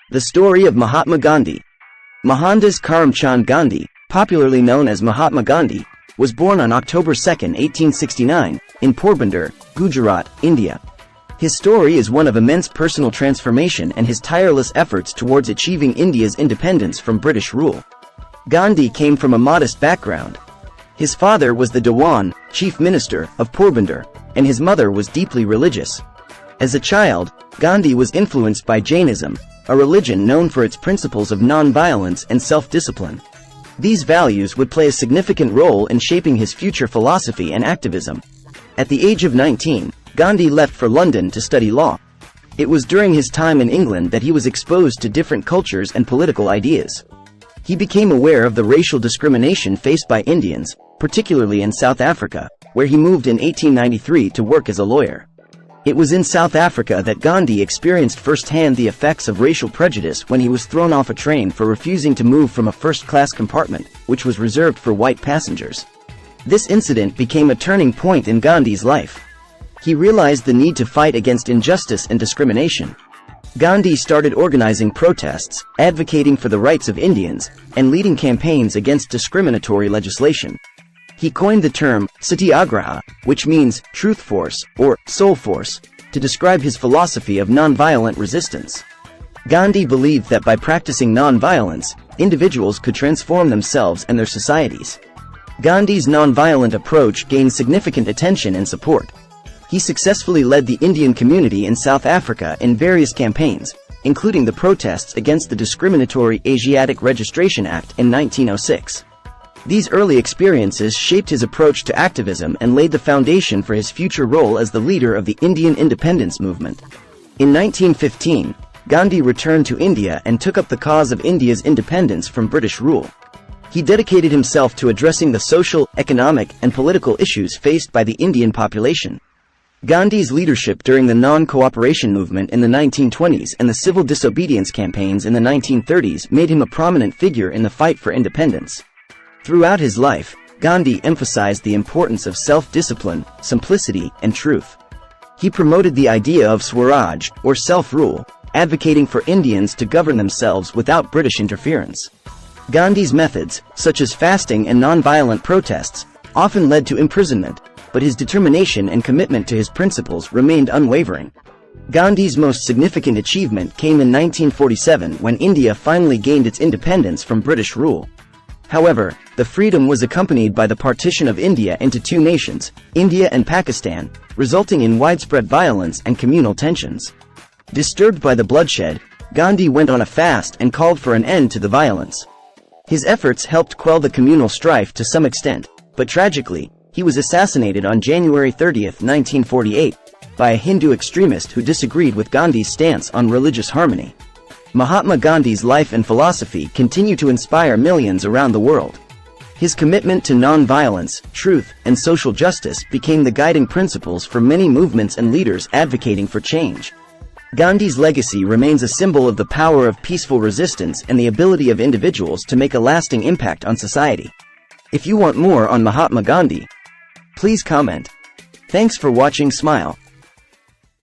The story of Mahatma Gandhi. Mohandas Karamchand Gandhi, popularly known as Mahatma Gandhi, was born on October 2, 1869, in Porbandar, Gujarat, India. His story is one of immense personal transformation and his tireless efforts towards achieving India's independence from British rule. Gandhi came from a modest background. His father was the Dewan, chief minister, of Porbandar, and his mother was deeply religious. As a child, Gandhi was influenced by Jainism, a religion known for its principles of non-violence and self-discipline. These values would play a significant role in shaping his future philosophy and activism. At the age of 19, Gandhi left for London to study law. It was during his time in England that he was exposed to different cultures and political ideas. He became aware of the racial discrimination faced by Indians, particularly in South Africa, where he moved in 1893 to work as a lawyer. It was in South Africa that Gandhi experienced firsthand the effects of racial prejudice when he was thrown off a train for refusing to move from a first-class compartment, which was reserved for white passengers. This incident became a turning point in Gandhi's life. He realized the need to fight against injustice and discrimination. Gandhi started organizing protests, advocating for the rights of Indians, and leading campaigns against discriminatory legislation. He coined the term satyagraha, which means truth force or soul force, to describe his philosophy of nonviolent resistance. Gandhi believed that by practicing nonviolence, individuals could transform themselves and their societies. Gandhi's nonviolent approach gained significant attention and support. He successfully led the Indian community in South Africa in various campaigns, including the protests against the discriminatory Asiatic Registration Act in 1906. These early experiences shaped his approach to activism and laid the foundation for his future role as the leader of the Indian independence movement. In 1915, Gandhi returned to India and took up the cause of India's independence from British rule. He dedicated himself to addressing the social, economic, and political issues faced by the Indian population. Gandhi's leadership during the non-cooperation movement in the 1920s and the civil disobedience campaigns in the 1930s made him a prominent figure in the fight for independence. Throughout his life, Gandhi emphasized the importance of self-discipline, simplicity, and truth. He promoted the idea of Swaraj, or self-rule, advocating for Indians to govern themselves without British interference. Gandhi's methods, such as fasting and non-violent protests, often led to imprisonment, but his determination and commitment to his principles remained unwavering. Gandhi's most significant achievement came in 1947 when India finally gained its independence from British rule. However, the freedom was accompanied by the partition of India into two nations, India and Pakistan, resulting in widespread violence and communal tensions. Disturbed by the bloodshed, Gandhi went on a fast and called for an end to the violence. His efforts helped quell the communal strife to some extent, but tragically, he was assassinated on January 30, 1948, by a Hindu extremist who disagreed with Gandhi's stance on religious harmony. Mahatma Gandhi's life and philosophy continue to inspire millions around the world. His commitment to non-violence, truth, and social justice became the guiding principles for many movements and leaders advocating for change. Gandhi's legacy remains a symbol of the power of peaceful resistance and the ability of individuals to make a lasting impact on society. If you want more on Mahatma Gandhi, please comment. Thanks for watching. Smile.